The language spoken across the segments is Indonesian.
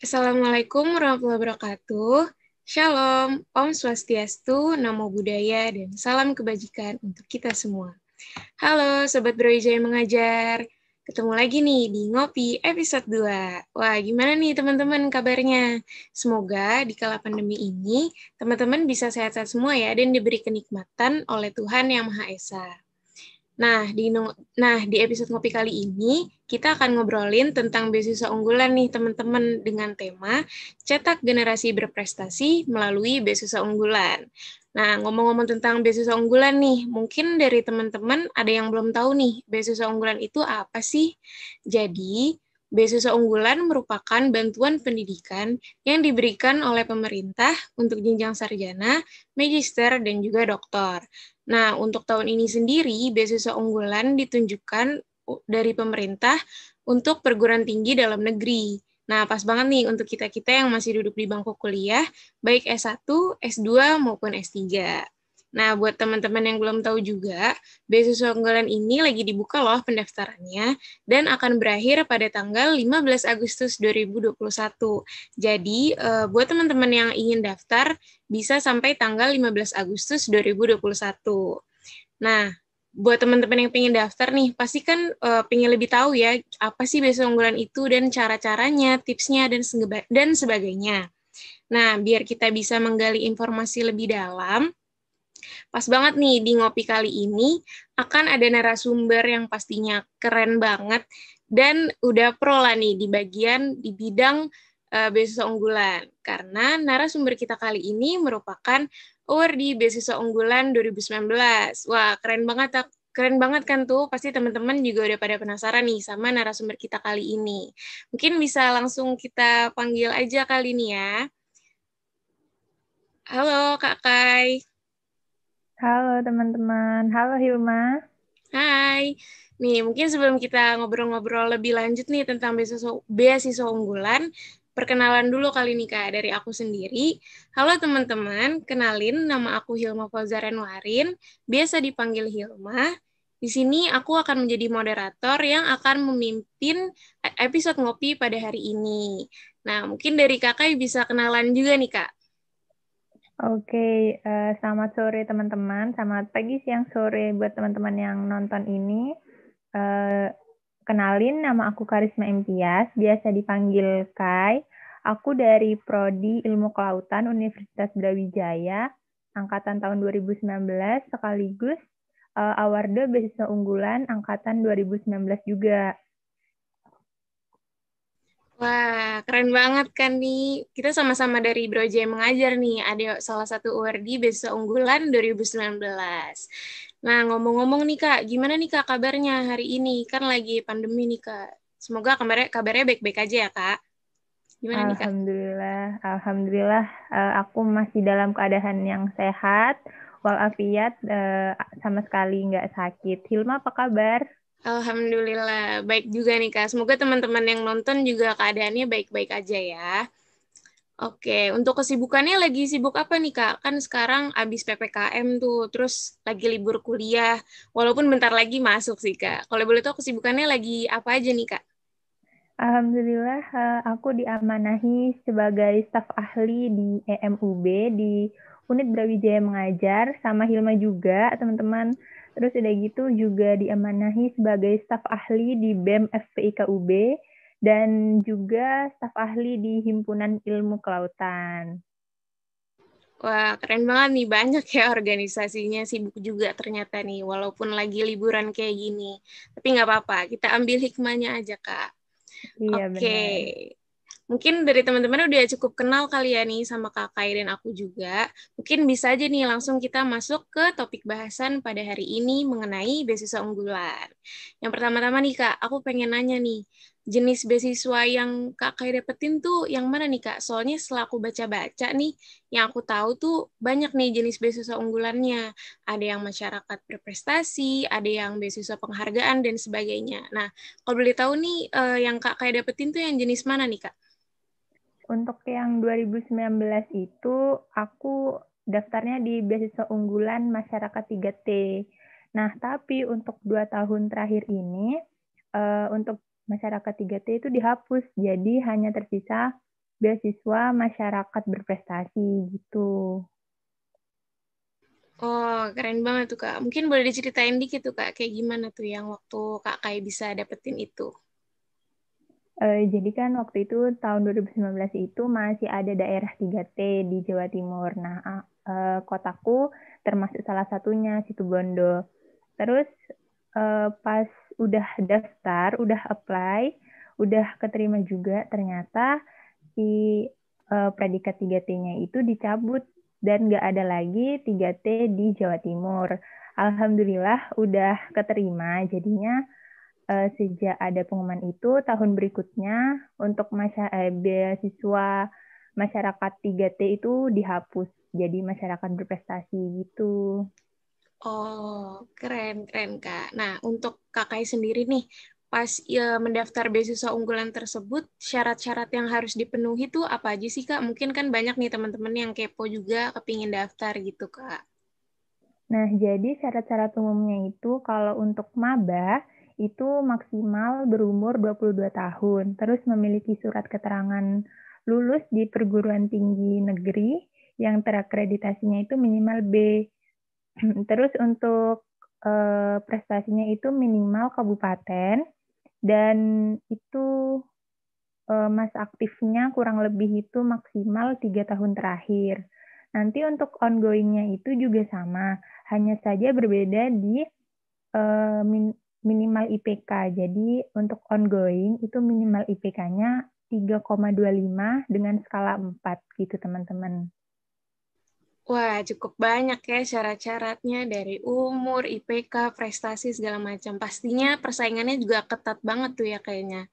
Assalamualaikum warahmatullahi wabarakatuh. Shalom, Om Swastiastu, Namo Buddhaya, dan salam kebajikan untuk kita semua. Halo Sobat Brawijaya Mengajar, ketemu lagi nih di Ngopi episode 2. Wah, gimana nih teman-teman kabarnya? Semoga di kala pandemi ini, teman-teman bisa sehat-sehat semua ya, dan diberi kenikmatan oleh Tuhan Yang Maha Esa. Nah, di episode Ngopi kali ini, kita akan ngobrolin tentang beasiswa unggulan nih, teman-teman, dengan tema Cetak Generasi Berprestasi Melalui Beasiswa Unggulan. Nah, ngomong-ngomong tentang beasiswa unggulan nih, mungkin dari teman-teman ada yang belum tahu nih, beasiswa unggulan itu apa sih? Jadi, beasiswa unggulan merupakan bantuan pendidikan yang diberikan oleh pemerintah untuk jenjang sarjana, magister, dan juga doktor. Nah, untuk tahun ini sendiri, beasiswa unggulan ditunjukkan dari pemerintah untuk perguruan tinggi dalam negeri. Nah, pas banget nih untuk kita-kita yang masih duduk di bangku kuliah, baik S1, S2, maupun S3. Nah, buat teman-teman yang belum tahu juga, beasiswa unggulan ini lagi dibuka loh pendaftarannya, dan akan berakhir pada tanggal 15 Agustus 2021. Jadi, buat teman-teman yang ingin daftar, bisa sampai tanggal 15 Agustus 2021. Nah, buat teman-teman yang pengen daftar nih, pasti kan pengen lebih tahu ya, apa sih beasiswa unggulan itu dan cara-caranya, tipsnya, dan sebagainya. Nah, biar kita bisa menggali informasi lebih dalam, pas banget nih di Ngopi kali ini akan ada narasumber yang pastinya keren banget dan udah pro lah nih di bidang beasiswa unggulan. Karena narasumber kita kali ini merupakan awardee beasiswa unggulan 2019. Wah, keren banget kan tuh, pasti teman-teman juga udah pada penasaran nih sama narasumber kita kali ini. Mungkin bisa langsung kita panggil aja kali ini ya. Halo Kak Kai. Halo teman-teman, halo Hilma. Hai, nih mungkin sebelum kita ngobrol-ngobrol lebih lanjut nih tentang beasiswa unggulan, perkenalan dulu kali nih Kak dari aku sendiri. Halo teman-teman, kenalin nama aku Hilma Fauzaren Warin, biasa dipanggil Hilma. Di sini aku akan menjadi moderator yang akan memimpin episode ngopi pada hari ini. Nah, mungkin dari Kakak bisa kenalan juga nih Kak. Oke, selamat sore teman-teman, selamat pagi, siang, sore buat teman-teman yang nonton ini. Eh, Kenalin, nama aku Karisma Imtiaz, biasa dipanggil Kai. Aku dari Prodi Ilmu Kelautan Universitas Brawijaya, angkatan tahun 2019, sekaligus awardee beasiswa unggulan angkatan 2019 juga. Wah, keren banget kan nih. Kita sama-sama dari Brawijaya Mengajar nih. Ada salah satu awardee beasiswa unggulan 2019. Nah, ngomong-ngomong nih Kak, gimana nih Kak kabarnya hari ini? Kan lagi pandemi nih Kak. Semoga kabarnya baik-baik aja ya Kak. Gimana nih Kak? Alhamdulillah, aku masih dalam keadaan yang sehat, walafiat, sama sekali nggak sakit. Hilma, apa kabar? Alhamdulillah, baik juga nih Kak. Semoga teman-teman yang nonton juga keadaannya baik-baik aja ya. Oke, untuk kesibukannya lagi sibuk apa nih, Kak? Kan sekarang abis PPKM tuh, terus lagi libur kuliah, walaupun bentar lagi masuk sih, Kak. Kalau boleh tahu kesibukannya lagi apa aja nih, Kak? Alhamdulillah, aku diamanahi sebagai staf ahli di EMUB, di Unit Brawijaya Mengajar, sama Hilma juga, teman-teman. Terus udah gitu juga diamanahi sebagai staf ahli di BEM FPIKUB, dan juga staf ahli di Himpunan Ilmu Kelautan. Wah, keren banget nih. Banyak ya organisasinya, sibuk juga ternyata nih, walaupun lagi liburan kayak gini. Tapi nggak apa-apa, kita ambil hikmahnya aja, Kak. Iya, Oke, benar. mungkin dari teman-teman udah cukup kenal kali ya nih sama Kakak dan aku juga. Mungkin bisa aja nih langsung kita masuk ke topik bahasan pada hari ini mengenai beasiswa unggulan. Yang pertama-tama nih Kak, aku pengen nanya nih, jenis beasiswa yang Kakak dapetin tuh yang mana nih Kak? Soalnya setelah aku baca-baca nih, yang aku tahu tuh banyak nih jenis beasiswa unggulannya. Ada yang masyarakat berprestasi, ada yang beasiswa penghargaan dan sebagainya. Nah, kalau boleh tahu nih, yang Kak kayak dapetin tuh yang jenis mana nih, Kak? Untuk yang 2019 itu aku daftarnya di beasiswa unggulan masyarakat 3T. Nah, tapi untuk 2 tahun terakhir ini, untuk masyarakat 3T itu dihapus. Jadi hanya tersisa beasiswa masyarakat berprestasi gitu. Oh, keren banget tuh, Kak. Mungkin boleh diceritain dikit tuh, Kak, kayak gimana tuh yang waktu Kak Kai bisa dapetin itu? Jadi kan waktu itu tahun 2019 itu masih ada daerah 3T di Jawa Timur. Nah, kotaku termasuk salah satunya Situbondo. Terus pas udah daftar, udah apply, udah keterima juga, ternyata si predikat 3T-nya itu dicabut dan nggak ada lagi 3T di Jawa Timur. Alhamdulillah udah keterima, jadinya sejak ada pengumuman itu tahun berikutnya untuk beasiswa masyarakat 3T itu dihapus jadi masyarakat berprestasi gitu. Oh, keren, keren, Kak. Nah, untuk Kak Kai sendiri nih, pas ya, mendaftar beasiswa unggulan tersebut, syarat-syarat yang harus dipenuhi tuh apa aja sih, Kak? Mungkin kan banyak nih teman-teman yang kepo juga kepingin daftar gitu, Kak. Nah, jadi syarat-syarat umumnya itu kalau untuk maba itu maksimal berumur 22 tahun, terus memiliki surat keterangan lulus di perguruan tinggi negeri yang terakreditasinya itu minimal B. Terus untuk prestasinya itu minimal kabupaten dan itu masa aktifnya kurang lebih itu maksimal 3 tahun terakhir. Nanti untuk ongoing-nya itu juga sama, hanya saja berbeda di minimal IPK. Jadi untuk ongoing itu minimal IPK-nya 3,25 dengan skala 4 gitu teman-teman. Wah, cukup banyak ya syarat-syaratnya dari umur, IPK, prestasi segala macam. Pastinya persaingannya juga ketat banget tuh ya kayaknya.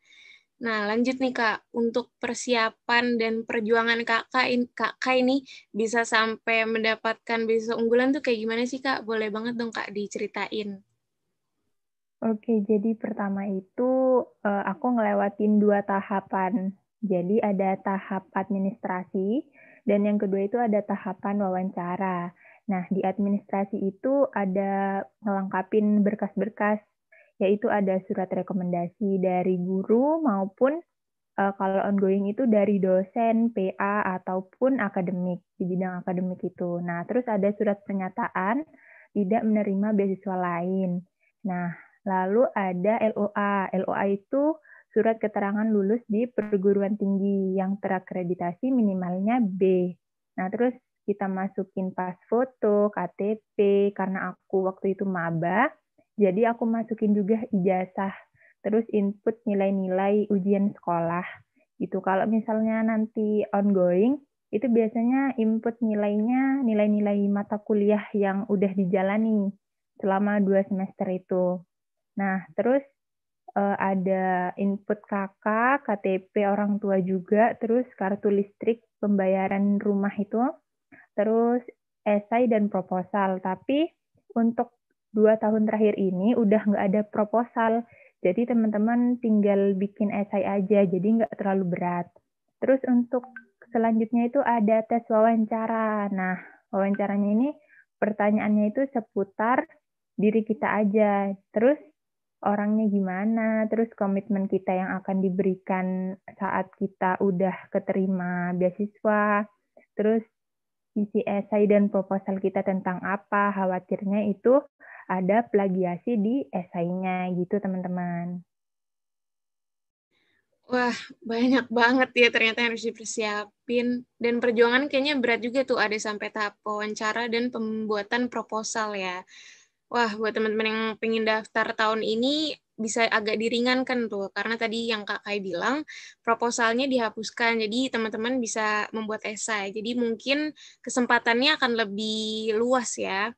Nah, lanjut nih Kak, untuk persiapan dan perjuangan Kakak ini bisa sampai mendapatkan beasiswa unggulan tuh kayak gimana sih Kak? Boleh banget dong Kak diceritain. Oke, jadi pertama itu aku ngelewatin 2 tahapan. Jadi ada tahap administrasi dan yang kedua itu ada tahapan wawancara. Nah, di administrasi itu ada ngelengkapin berkas-berkas, yaitu ada surat rekomendasi dari guru maupun kalau ongoing itu dari dosen, PA, ataupun akademik, di bidang akademik itu. Nah, terus ada surat pernyataan tidak menerima beasiswa lain. Nah, lalu ada LOA. LOA itu surat keterangan lulus di perguruan tinggi yang terakreditasi minimalnya B. Nah, terus kita masukin pas foto, KTP, karena aku waktu itu maba, jadi aku masukin juga ijazah terus input nilai-nilai ujian sekolah. Itu kalau misalnya nanti ongoing, itu biasanya input nilainya nilai-nilai mata kuliah yang udah dijalani selama 2 semester itu. Nah, terus ada input kakak, KTP orang tua juga, terus kartu listrik, pembayaran rumah itu, terus esai dan proposal. Tapi untuk 2 tahun terakhir ini udah nggak ada proposal. Jadi teman-teman tinggal bikin esai aja, jadi nggak terlalu berat. Terus untuk selanjutnya itu ada tes wawancara. Nah, wawancaranya ini pertanyaannya itu seputar diri kita aja. Terus orangnya gimana, terus komitmen kita yang akan diberikan saat kita udah keterima beasiswa, terus isi esai dan proposal kita tentang apa, khawatirnya itu ada plagiasi di esainya gitu teman-teman. Wah, banyak banget ya ternyata yang harus dipersiapin. Dan perjuangan kayaknya berat juga tuh ada sampai tahap wawancara dan pembuatan proposal ya. Wah, buat teman-teman yang pengen daftar tahun ini bisa agak diringankan tuh, karena tadi yang Kak Kai bilang, proposalnya dihapuskan, jadi teman-teman bisa membuat esai. Jadi mungkin kesempatannya akan lebih luas ya.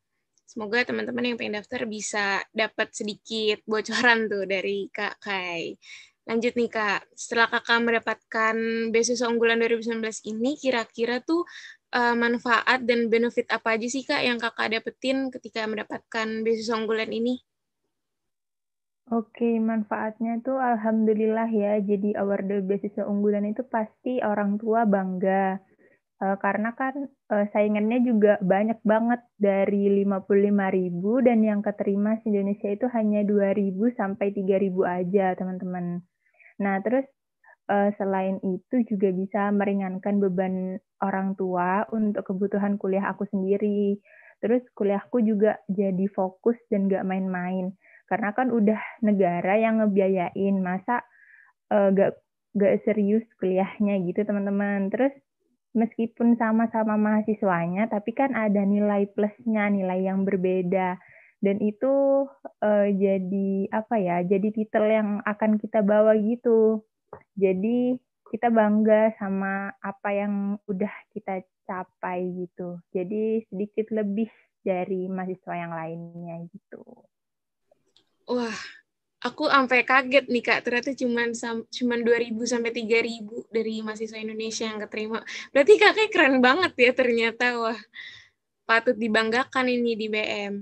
Semoga teman-teman yang pengen daftar bisa dapat sedikit bocoran tuh dari Kak Kai. Lanjut nih Kak, setelah Kakak mendapatkan beasiswa unggulan 2019 ini, kira-kira tuh manfaat dan benefit apa aja sih Kak yang Kakak dapetin ketika mendapatkan beasiswa unggulan ini? Oke, manfaatnya tuh alhamdulillah ya. Jadi award beasiswa unggulan itu pasti orang tua bangga. Karena kan saingannya juga banyak banget dari 55.000 dan yang keterima di Indonesia itu hanya 2.000 sampai 3.000 aja, teman-teman. Nah, terus selain itu juga bisa meringankan beban orang tua untuk kebutuhan kuliah aku sendiri. Terus kuliahku juga jadi fokus dan gak main-main. Karena kan udah negara yang ngebiayain, masa gak serius kuliahnya gitu teman-teman. Terus meskipun sama-sama mahasiswanya, tapi kan ada nilai plusnya, nilai yang berbeda. Dan itu jadi apa ya? Jadi titel yang akan kita bawa gitu. Jadi kita bangga sama apa yang udah kita capai gitu. Jadi sedikit lebih dari mahasiswa yang lainnya gitu. Wah, aku sampai kaget nih Kak, ternyata cuman 2.000 sampai 3.000 dari mahasiswa Indonesia yang keterima. Berarti Kakak keren banget ya ternyata. Wah, patut dibanggakan ini di BM.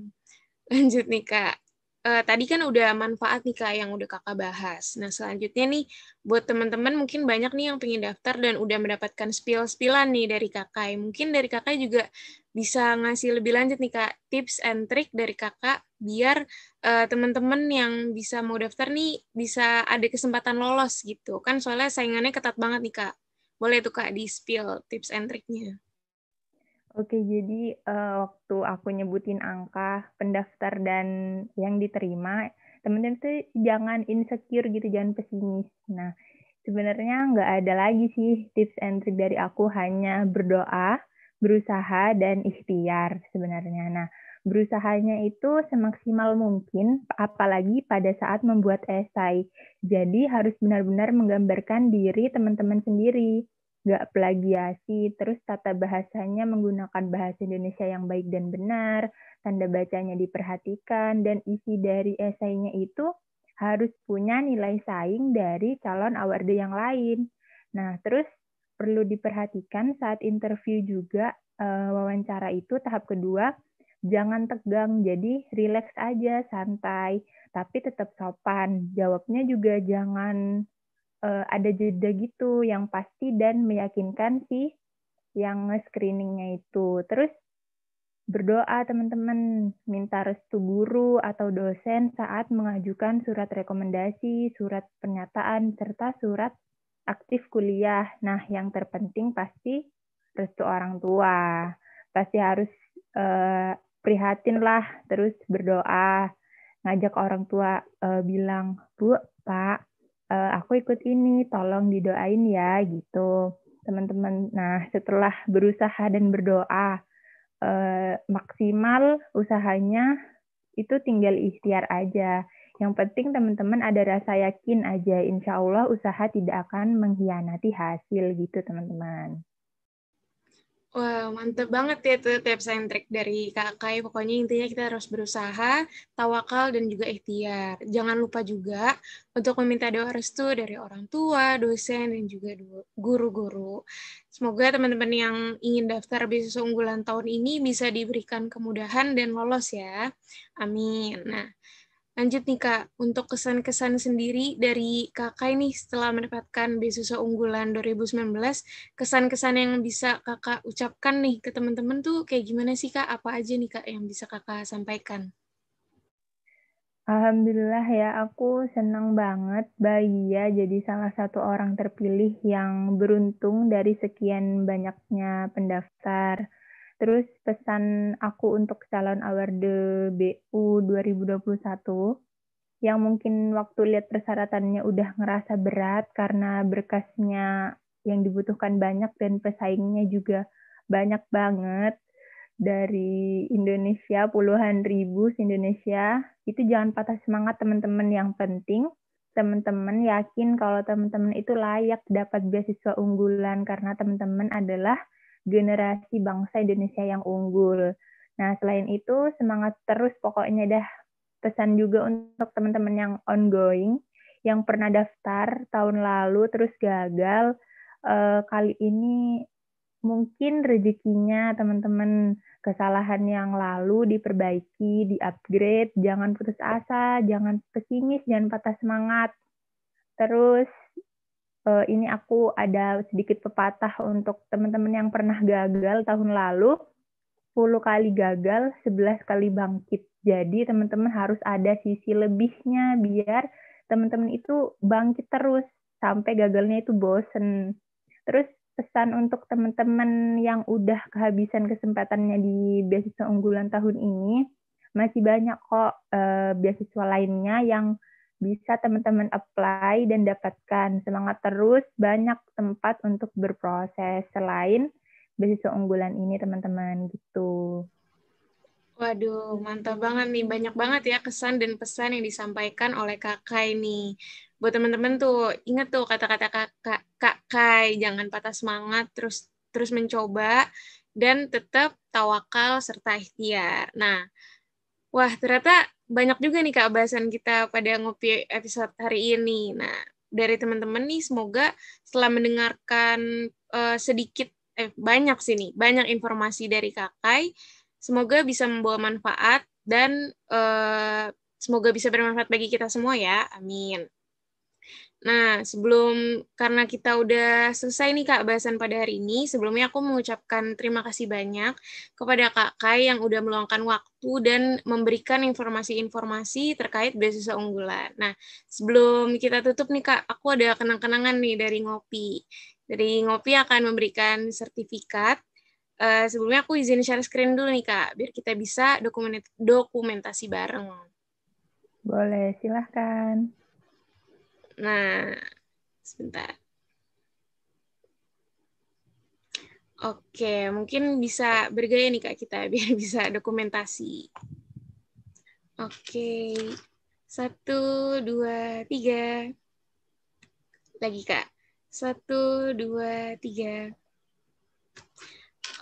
Lanjut nih Kak. Tadi kan udah manfaat nih Kak yang udah Kakak bahas. Nah, selanjutnya nih buat teman-teman mungkin banyak nih yang pengen daftar dan udah mendapatkan spill-spillan nih dari Kakak. Mungkin dari Kakak juga bisa ngasih lebih lanjut nih Kak, tips and trick dari Kakak biar teman-teman yang bisa mau daftar nih bisa ada kesempatan lolos gitu. Kan soalnya saingannya ketat banget nih Kak. Boleh tuh Kak di spill tips and trick-nya. Oke, jadi waktu aku nyebutin angka pendaftar dan yang diterima, teman-teman tuh jangan insecure gitu, jangan pesimis. Nah, sebenarnya nggak ada lagi sih tips and trick dari aku, hanya berdoa, berusaha, dan ikhtiar sebenarnya. Nah, berusahanya itu semaksimal mungkin, apalagi pada saat membuat esai. Jadi harus benar-benar menggambarkan diri teman-teman sendiri, nggak plagiasi, terus tata bahasanya menggunakan bahasa Indonesia yang baik dan benar, tanda bacanya diperhatikan, dan isi dari esainya itu harus punya nilai saing dari calon awarde yang lain. Nah, terus perlu diperhatikan saat interview juga, wawancara itu tahap kedua, jangan tegang, jadi relax aja, santai, tapi tetap sopan. Jawabnya juga jangan ada jeda gitu yang pasti dan meyakinkan sih yang screeningnya itu. Terus berdoa teman-teman, minta restu guru atau dosen saat mengajukan surat rekomendasi, surat pernyataan, serta surat aktif kuliah. Nah, yang terpenting pasti restu orang tua. Pasti harus prihatin lah, terus berdoa, ngajak orang tua bilang, Bu, Pak, aku ikut ini, tolong didoain ya, gitu. Teman-teman, nah setelah berusaha dan berdoa, maksimal usahanya itu tinggal ikhtiar aja. Yang penting teman-teman ada rasa yakin aja, insya Allah usaha tidak akan mengkhianati hasil gitu teman-teman. Wah, mantep banget ya tuh tips and trik dari Kakak. Pokoknya intinya kita harus berusaha, tawakal, dan juga ikhtiar. Jangan lupa juga untuk meminta doa restu dari orang tua, dosen, dan juga guru-guru. Semoga teman-teman yang ingin daftar beasiswa unggulan tahun ini bisa diberikan kemudahan dan lolos ya. Amin. Nah, lanjut nih Kak, untuk kesan-kesan sendiri dari Kakak ini setelah mendapatkan beasiswa unggulan 2019, kesan-kesan yang bisa Kakak ucapkan nih ke teman-teman tuh kayak gimana sih Kak? Apa aja nih Kak yang bisa Kakak sampaikan? Alhamdulillah ya, aku senang banget, bahagia jadi salah satu orang terpilih yang beruntung dari sekian banyaknya pendaftar. Terus pesan aku untuk calon awarde BU 2021, yang mungkin waktu lihat persyaratannya udah ngerasa berat karena berkasnya yang dibutuhkan banyak dan pesaingnya juga banyak banget dari Indonesia, puluhan ribu se-Indonesia. Itu jangan patah semangat teman-teman, yang penting teman-teman yakin kalau teman-teman itu layak dapat beasiswa unggulan karena teman-teman adalah generasi bangsa Indonesia yang unggul. Nah, selain itu semangat terus pokoknya dah. Pesan juga untuk teman-teman yang ongoing, yang pernah daftar tahun lalu terus gagal, kali ini mungkin rezekinya teman-teman, kesalahan yang lalu diperbaiki, di-upgrade, jangan putus asa, jangan pesimis, jangan patah semangat. Terus ini aku ada sedikit pepatah untuk teman-teman yang pernah gagal tahun lalu, 10 kali gagal, 11 kali bangkit. Jadi teman-teman harus ada sisi lebihnya biar teman-teman itu bangkit terus sampai gagalnya itu bosen. Terus pesan untuk teman-teman yang udah kehabisan kesempatannya di beasiswa unggulan tahun ini, masih banyak kok beasiswa lainnya yang bisa teman-teman apply dan dapatkan. Semangat terus, banyak tempat untuk berproses selain beasiswa unggulan ini, teman-teman, gitu. Waduh, mantap banget nih. Banyak banget ya kesan dan pesan yang disampaikan oleh Kakak ini. Buat teman-teman tuh, ingat tuh kata-kata Kak Kai, jangan patah semangat, terus terus mencoba, dan tetap tawakal serta ikhtiar. Nah, wah ternyata banyak juga nih Kak bahasan kita pada ngopi episode hari ini. Nah, dari teman-teman nih, semoga setelah mendengarkan banyak sih nih, banyak informasi dari Kak Kai, semoga bisa membawa manfaat dan semoga bisa bermanfaat bagi kita semua ya. Amin. Nah, karena kita udah selesai nih Kak bahasan pada hari ini, sebelumnya aku mengucapkan terima kasih banyak kepada Kak Kai yang udah meluangkan waktu dan memberikan informasi-informasi terkait beasiswa unggulan. Nah, sebelum kita tutup nih Kak, aku ada kenang-kenangan nih dari Ngopi. Dari Ngopi akan memberikan sertifikat. Sebelumnya aku izin share screen dulu nih Kak, biar kita bisa dokumentasi bareng. Boleh, silahkan. Nah, sebentar. Oke, mungkin bisa bergaya nih Kak kita, biar bisa dokumentasi. Oke, 1, 2, 3. Lagi Kak, 1, 2, 3.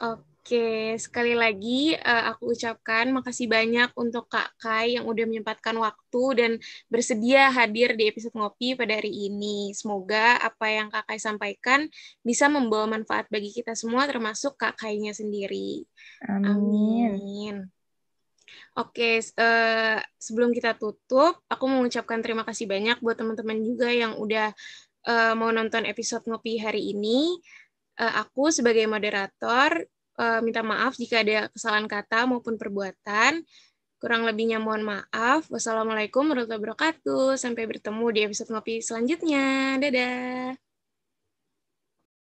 Oke, sekali lagi aku ucapkan makasih banyak untuk Kak Kai yang udah menyempatkan waktu dan bersedia hadir di episode Ngopi pada hari ini. Semoga apa yang Kak Kai sampaikan bisa membawa manfaat bagi kita semua, termasuk Kak Kai-nya sendiri. Amin. Amin. Oke, sebelum kita tutup, aku mengucapkan terima kasih banyak buat teman-teman juga yang udah mau nonton episode Ngopi hari ini. Aku sebagai moderator minta maaf jika ada kesalahan kata maupun perbuatan. Kurang lebihnya mohon maaf. Wassalamualaikum warahmatullahi wabarakatuh. Sampai bertemu di episode Ngopi selanjutnya. Dadah.